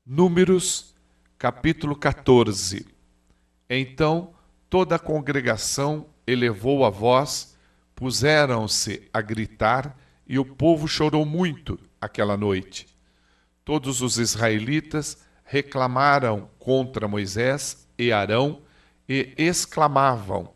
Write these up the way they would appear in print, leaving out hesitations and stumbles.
Números, capítulo 14. Então toda a congregação elevou a voz, puseram-se a gritar, e o povo chorou muito aquela noite. Todos os israelitas reclamaram contra Moisés e Arão e exclamavam: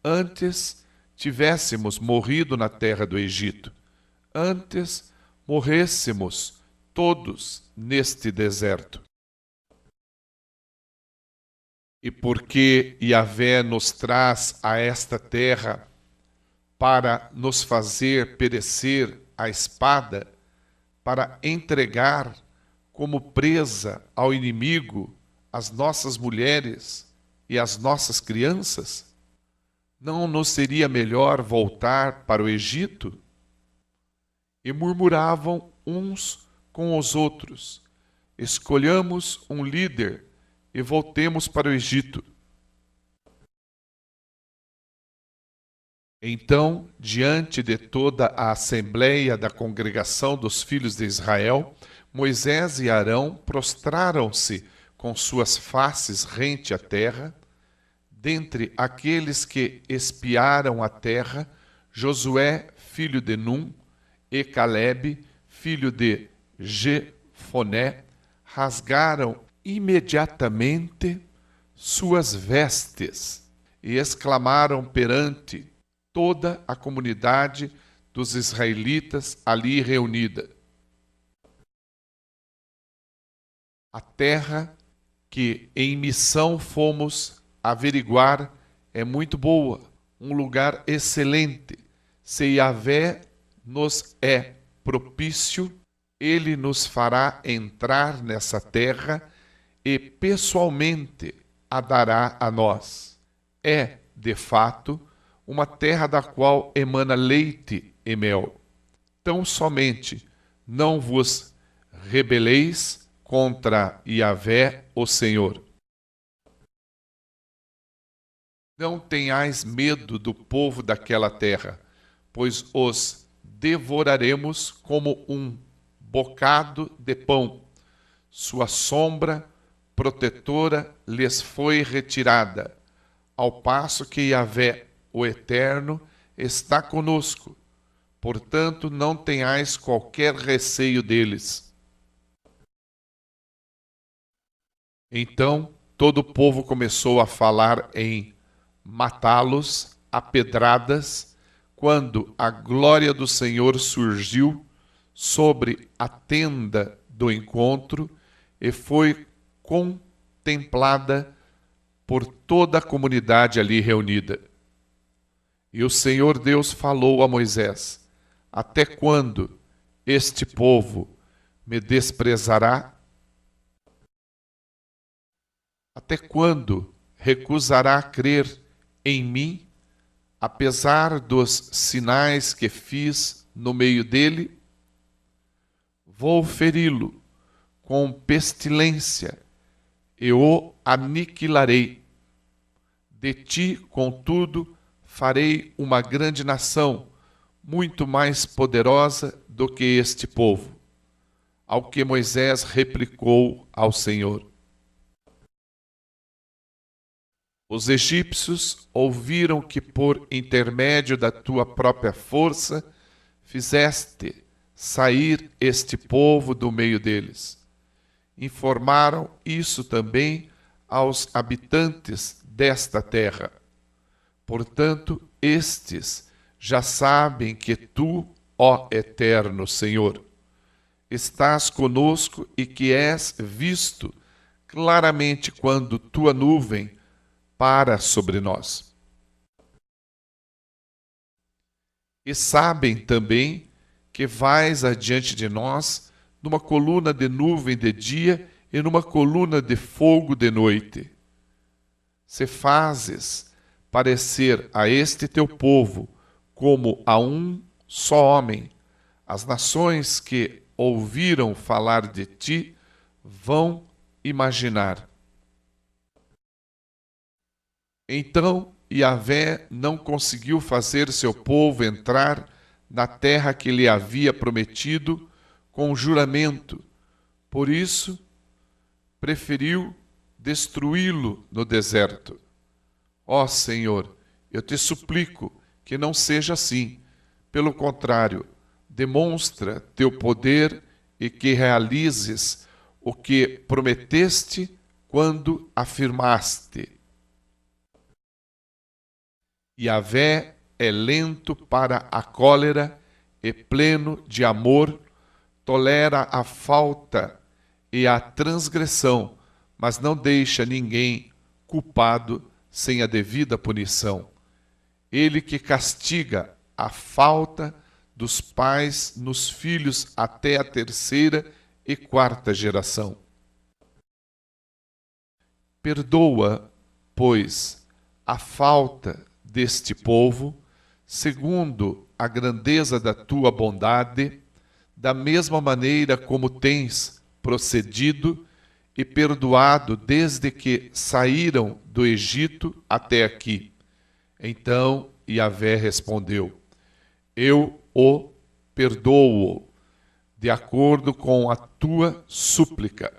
antes tivéssemos morrido na terra do Egito, antes morrêssemos todos neste deserto. E porque Yahvé nos traz a esta terra para nos fazer perecer a espada, para entregar como presa ao inimigo as nossas mulheres e as nossas crianças, não nos seria melhor voltar para o Egito? E murmuravam uns com os outros: escolhamos um líder e voltemos para o Egito. Então, diante de toda a assembleia da congregação dos filhos de Israel, Moisés e Arão prostraram-se com suas faces rente à terra. Dentre aqueles que espiaram a terra, Josué, filho de Num, e Calebe, filho de Jefoné, rasgaram imediatamente suas vestes e exclamaram perante toda a comunidade dos israelitas ali reunida: a terra que em missão fomos averiguar é muito boa, um lugar excelente. Se Yahvé nos é propício, ele nos fará entrar nessa terra e pessoalmente a dará a nós. É, de fato, uma terra da qual emana leite e mel. Tão somente não vos rebeleis contra Yahvé, o Senhor. Não tenhais medo do povo daquela terra, pois os devoraremos como um bocado de pão. Sua sombra protetora lhes foi retirada, ao passo que Yahvé, o Eterno, está conosco. Portanto, não tenhais qualquer receio deles. Então, todo o povo começou a falar em matá-los a pedradas, quando a glória do Senhor surgiu sobre a tenda do encontro e foi contemplada por toda a comunidade ali reunida. E o Senhor Deus falou a Moisés: até quando este povo me desprezará? Até quando recusará crer em mim, apesar dos sinais que fiz no meio dele? Vou feri-lo com pestilência e o aniquilarei. De ti, contudo, farei uma grande nação, muito mais poderosa do que este povo. Ao que Moisés replicou ao Senhor: os egípcios ouviram que por intermédio da tua própria força fizeste sair este povo do meio deles. Informaram isso também aos habitantes desta terra. Portanto, estes já sabem que tu, ó Eterno Senhor, estás conosco e que és visto claramente quando tua nuvem para sobre nós. E sabem também que vais adiante de nós numa coluna de nuvem de dia e numa coluna de fogo de noite. Se fazes parecer a este teu povo como a um só homem, as nações que ouviram falar de ti vão imaginar: então Yahvé não conseguiu fazer seu povo entrar na terra que lhe havia prometido com juramento. Por isso, preferiu destruí-lo no deserto. Ó Senhor, eu te suplico que não seja assim. Pelo contrário, demonstra teu poder e que realizes o que prometeste quando afirmaste. Yahvé é lento para a cólera e pleno de amor, tolera a falta e a transgressão, mas não deixa ninguém culpado sem a devida punição. Ele que castiga a falta dos pais nos filhos até a terceira e quarta geração. Perdoa, pois, a falta deste povo, segundo a grandeza da tua bondade, da mesma maneira como tens procedido e perdoado desde que saíram do Egito até aqui. Então Yahvé respondeu: eu o perdoo, de acordo com a tua súplica.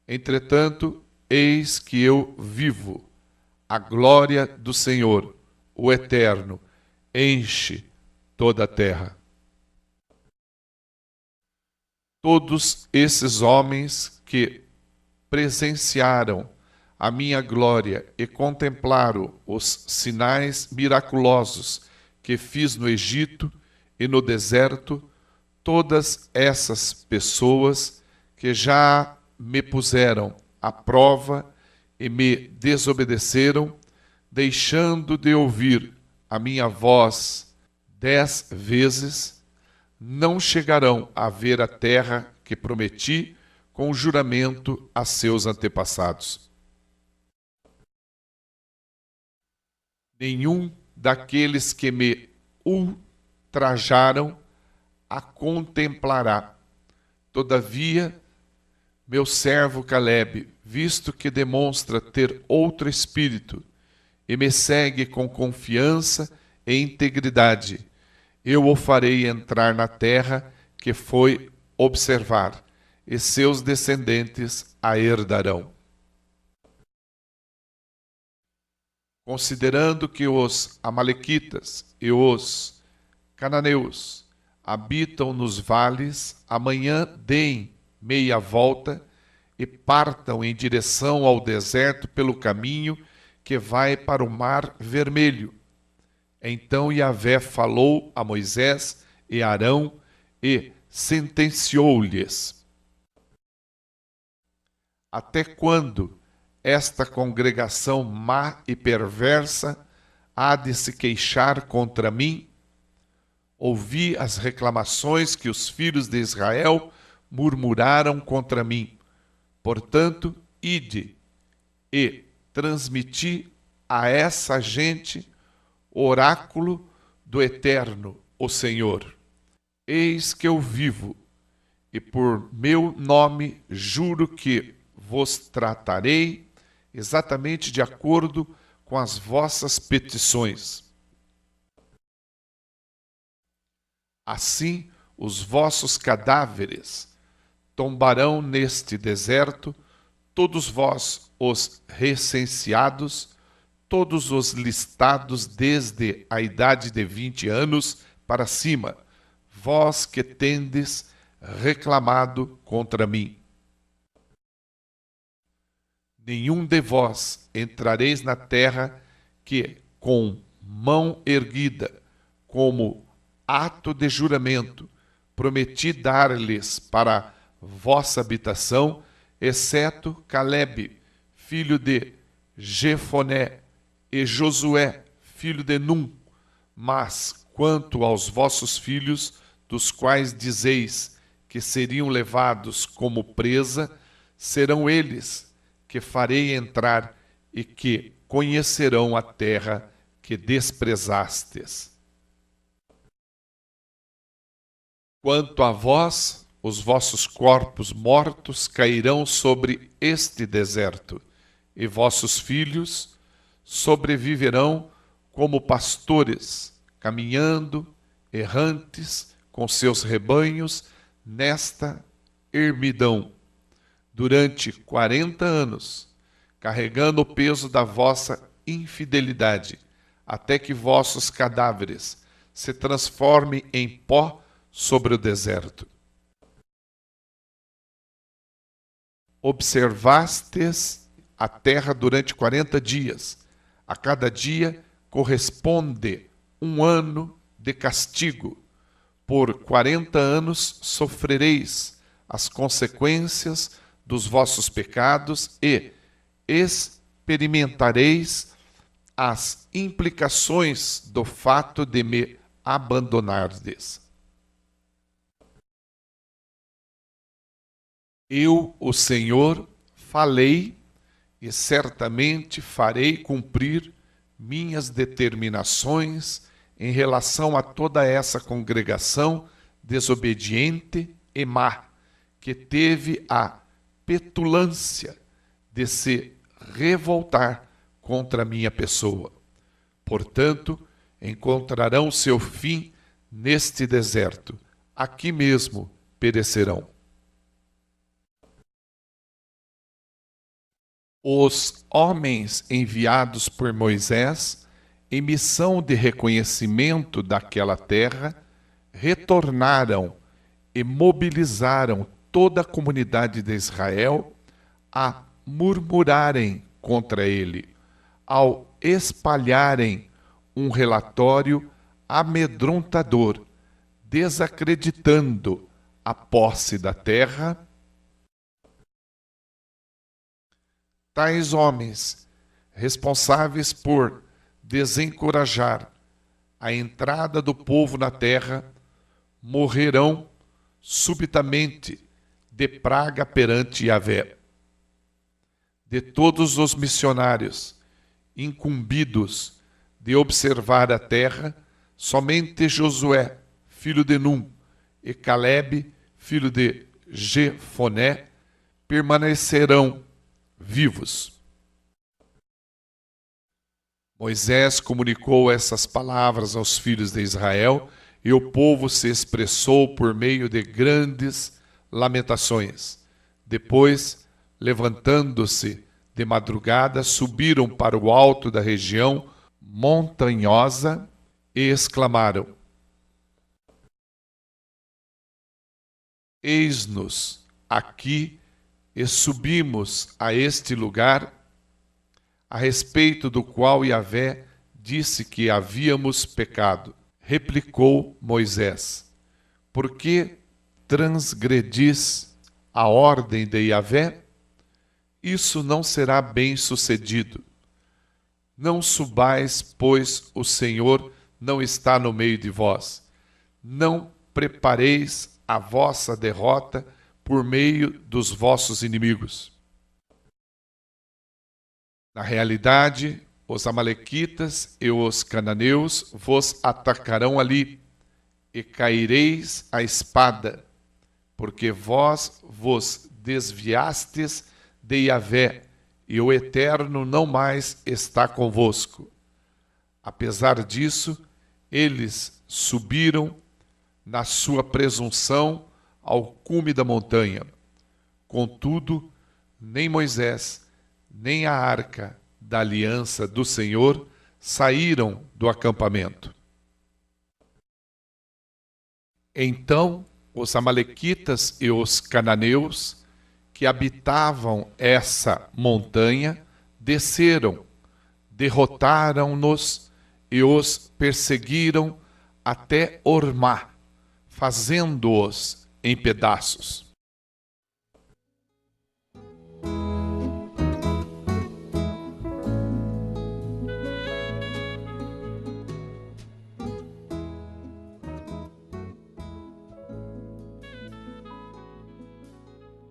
Entretanto, eis que eu vivo. A glória do Senhor, o Eterno, enche toda a terra. Todos esses homens que presenciaram a minha glória e contemplaram os sinais miraculosos que fiz no Egito e no deserto, todas essas pessoas que já me puseram à prova e me desobedeceram, deixando de ouvir a minha voz 10 vezes, não chegarão a ver a terra que prometi com juramento a seus antepassados. Nenhum daqueles que me ultrajaram a contemplará. Todavia, meu servo Calebe, visto que demonstra ter outro espírito e me segue com confiança e integridade, eu o farei entrar na terra que foi observar, e seus descendentes a herdarão. Considerando que os amalequitas e os cananeus habitam nos vales, amanhã deem meia volta e partam em direção ao deserto pelo caminho que vai para o Mar Vermelho. Então Yahvé falou a Moisés e Arão e sentenciou-lhes: até quando esta congregação má e perversa há de se queixar contra mim? Ouvi as reclamações que os filhos de Israel murmuraram contra mim. Portanto, ide e transmiti a essa gente o oráculo do Eterno, o Senhor. Eis que eu vivo, e por meu nome juro que vos tratarei exatamente de acordo com as vossas petições. Assim, os vossos cadáveres tombarão neste deserto, todos vós os recenseados, todos os listados desde a idade de 20 anos para cima, vós que tendes reclamado contra mim. Nenhum de vós entrareis na terra que, com mão erguida, como ato de juramento, prometi dar-lhes para vossa habitação, exceto Calebe, filho de Jefoné, e Josué, filho de Num. Mas, quanto aos vossos filhos, dos quais dizeis que seriam levados como presa, serão eles que farei entrar e que conhecerão a terra que desprezastes. Quanto a vós, os vossos corpos mortos cairão sobre este deserto, e vossos filhos sobreviverão como pastores, caminhando, errantes, com seus rebanhos, nesta ermidão, durante 40 anos, carregando o peso da vossa infidelidade, até que vossos cadáveres se transformem em pó sobre o deserto. Observastes a terra durante 40 dias. A cada dia corresponde um ano de castigo. Por 40 anos sofrereis as consequências dos vossos pecados e experimentareis as implicações do fato de me abandonardes. Eu, o Senhor, falei e certamente farei cumprir minhas determinações em relação a toda essa congregação desobediente e má, que teve a petulância de se revoltar contra a minha pessoa. Portanto, encontrarão seu fim neste deserto. Aqui mesmo perecerão. Os homens enviados por Moisés, em missão de reconhecimento daquela terra, retornaram e mobilizaram toda a comunidade de Israel a murmurarem contra ele, ao espalharem um relatório amedrontador, desacreditando a posse da terra. Tais homens, responsáveis por desencorajar a entrada do povo na terra, morrerão subitamente de praga perante Yahvé. De todos os missionários incumbidos de observar a terra, somente Josué, filho de Num, e Calebe, filho de Jefoné, permanecerão vivos. Moisés comunicou essas palavras aos filhos de Israel e o povo se expressou por meio de grandes lamentações. Depois, levantando-se de madrugada, subiram para o alto da região montanhosa e exclamaram: Eis-nos aqui e subimos a este lugar, a respeito do qual Yahvé disse que havíamos pecado. Replicou Moisés: Por que transgredis a ordem de Yahvé? Isso não será bem sucedido. Não subais, pois o Senhor não está no meio de vós. Não prepareis a vossa derrota por meio dos vossos inimigos. Na realidade, os amalequitas e os cananeus vos atacarão ali, e caireis à espada, porque vós vos desviastes de Yahvé, e o Eterno não mais está convosco. Apesar disso, eles subiram na sua presunção ao cume da montanha. Contudo, nem Moisés, nem a arca da aliança do Senhor saíram do acampamento. Então, os amalequitas e os cananeus, que habitavam essa montanha, desceram, derrotaram-nos e os perseguiram até Ormá, fazendo-os em pedaços.